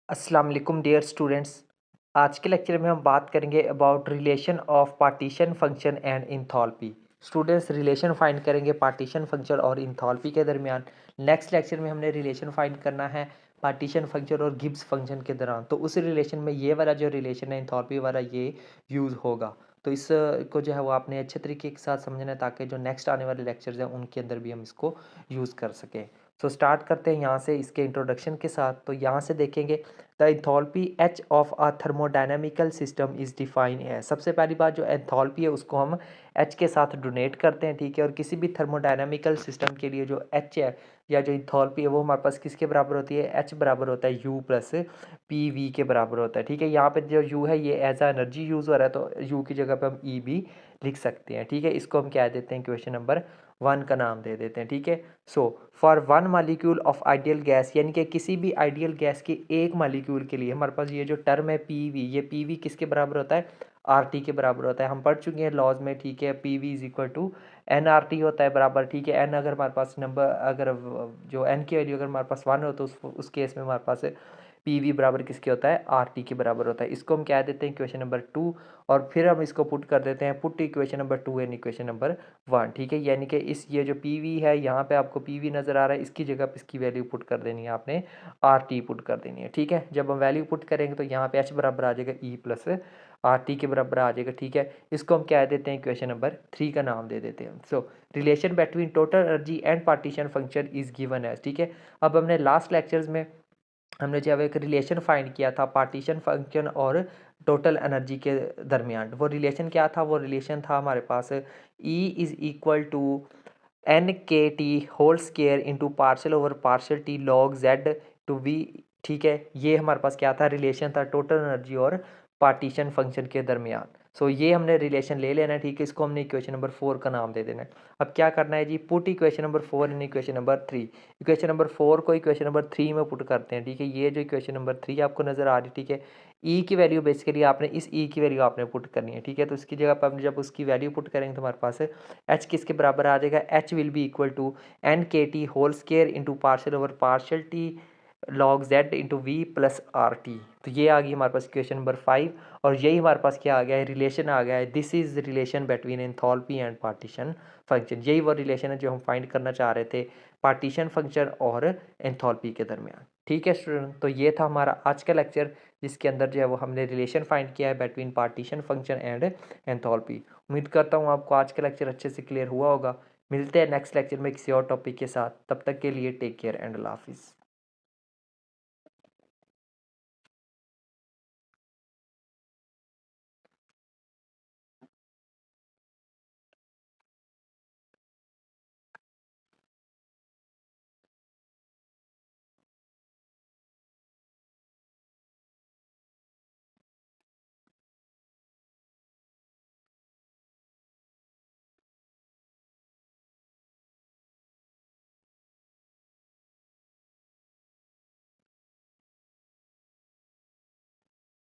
अस्सलाम वालेकुम dear students. आज के लेक्चर में हम बात करेंगे about relation of partition function and enthalpy. Students relation find करेंगे पार्टीशन फंक्शन और इंथॉल्पी के दरमियान। नेक्स्ट लेक्चर में हमने रिलेशन फाइंड करना है पार्टीशन फंक्शन और गिब्स फंक्शन के दौरान। तो उस रिलेशन में ये वाला जो रिलेशन है इंथॉल्पी वाला ये यूज़ होगा। तो इस को जो है वो आपने अच्छे तरीके के साथ समझना है ताकि जो नेक्स्ट आने वाले लेक्चर्स हैं उनके अंदर भी हम इसको यूज़ कर सकें। सो स्टार्ट करते हैं यहाँ से इसके इंट्रोडक्शन के साथ। तो यहाँ से देखेंगे the enthalpy H of a thermodynamical system is define है। सबसे पहली बात जो एंथैल्पी है उसको हम एच के साथ डोनेट करते हैं, ठीक है। और किसी भी थर्मोडायनामिकल सिस्टम के लिए जो एच है या जो एंथैल्पी है वो हमारे पास किसके बराबर होती है, एच बराबर होता है यू प्लस पी वी के बराबर होता है, ठीक है। यहाँ पे जो यू है ये एज आ एनर्जी यूज़ हो रहा है तो यू की जगह पे हम ई भी लिख सकते हैं, ठीक है। इसको हम क्या देते हैं, क्वेश्चन नंबर 1 का नाम दे देते हैं, ठीक है। So for one molecule of ideal gas, यानी कि किसी भी आइडियल गैस के एक मालिक्यूल के लिए हमारे पास ये जो टर्म है पी वी, ये पी वी किसके बराबर होता है, आर टी के बराबर होता है। हम पढ़ चुके हैं लॉज में, ठीक है। P V is equal to n R T होता है बराबर, ठीक है। एन अगर हमारे पास नंबर, अगर जो एन की वैल्यू अगर हमारे पास 1 हो तो उस केस में हमारे पास पी वी बराबर किसके होता है, आर टी के बराबर होता है। इसको हम क्या देते हैं, इक्वेशन नंबर 2। और फिर हम इसको पुट कर देते हैं, put equation number 2 and equation number 1, ठीक है। यानी कि इस ये जो पी वी है यहाँ पे आपको पी वी नज़र आ रहा है, इसकी जगह पे इसकी वैल्यू पुट कर देनी है आपने, आर टी पुट कर देनी है, ठीक है। जब हम वैल्यू पुट करेंगे तो यहाँ पे एच बराबर आ जाएगा ई प्लस आर टी के बराबर आ जाएगा, ठीक है। इसको हम क्या देते हैं, इक्वेशन नंबर 3 का नाम दे देते हैं। So relation between total energy and partition function is given as, ठीक है। अब हमने लास्ट लेक्चर्स में हमने जब एक रिलेशन फाइंड किया था पार्टीशन फंक्शन और टोटल एनर्जी के दरमियान, वो रिलेशन क्या था, वो रिलेशन था हमारे पास E is equal to N K T whole square into partial over partial T log Z to V, ठीक है। ये हमारे पास क्या था, रिलेशन था टोटल एनर्जी और पार्टीशन फंक्शन के दरमियान। सो ये हमने रिलेशन ले लेना है, ठीक है। इसको हमने इक्वेशन नंबर 4 का नाम दे देना है। अब क्या करना है जी, put equation number 4 in equation number 3। Equation number 4 को इक्वेशन नंबर 3 में पुट करते हैं, ठीक है। ये जो इक्वेशन नंबर 3 आपको नज़र आ रही है, ठीक है। ई की वैल्यू बेसिकली आपने इस ई की वैल्यू आपने पुट करनी है, ठीक है। तो इसकी जगह पर जब उसकी वैल्यू पुट करेंगे तो हमारे पास एच किसके बराबर आ जाएगा, H will be equal to N K T whole square into partial over partial T log Z into V plus R T. तो ये आ गई हमारे पास इक्वेशन नंबर 5। और यही हमारे पास क्या आ गया है, रिलेशन आ गया है, this is relation between enthalpy and partition function. यही वो रिलेशन है जो हम फाइंड करना चाह रहे थे पार्टीशन फंक्शन और एंथैल्पी के दरमियान, ठीक है स्टूडेंट। तो ये था हमारा आज का लेक्चर जिसके अंदर जो है वो हमने रिलेशन फाइंड किया है between partition function and enthalpy. उम्मीद करता हूँ आपको आज का लेक्चर अच्छे से क्लियर हुआ होगा। मिलते हैं नेक्स्ट लेक्चर में किसी और टॉपिक के साथ, तब तक के लिए टेक केयर एंड अल्लाह हाफिज़।